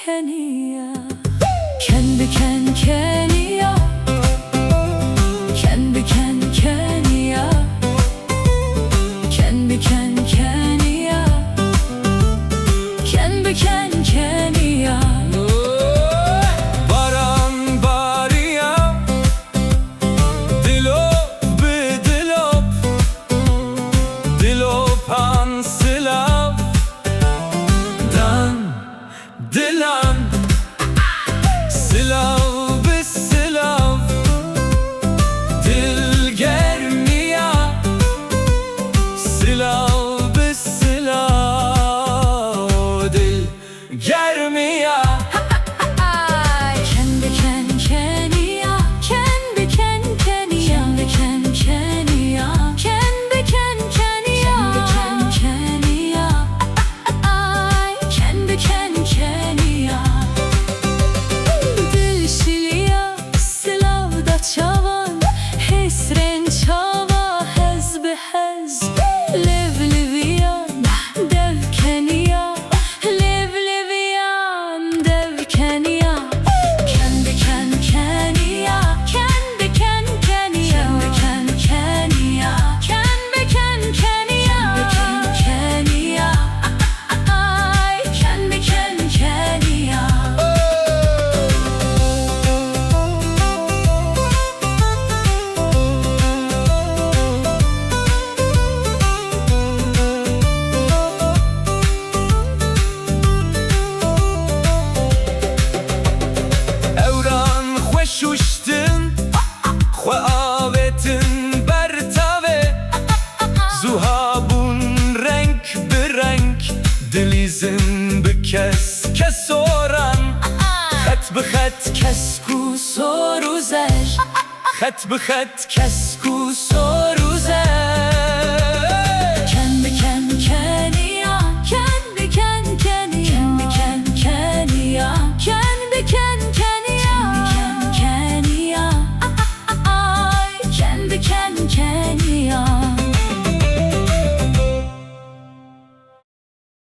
Kenya. Ken beken Kenya. Ken beken Kenya. Ken beken Kenya. Ken beken Kenya. Baran Baria Dilop bidilop Dilopan silav Dan dilan Silav bisilav Dil germiya Silav bisilav Dil germiya. Ken beken Kenya. Ken beken Kenya. Ken beken Kenya. Ken beken Kenya. Ken beken Kenya. Dil şiliya silavda çavan Hesren çava hez behez Lev leviyan dev Kenya. Lev leviyan dev Kenya. Ken beken Kenya. Ken beken Kenya. Ken beken Kenya. Ken beken Kenya. Ken beken Kenya. Evran خوشوشتن خو آوتن برتاوه زوهابون renk برنگ دلیزن بکس کسوران خط بخط کسکو سورو زر خط بخط کسکو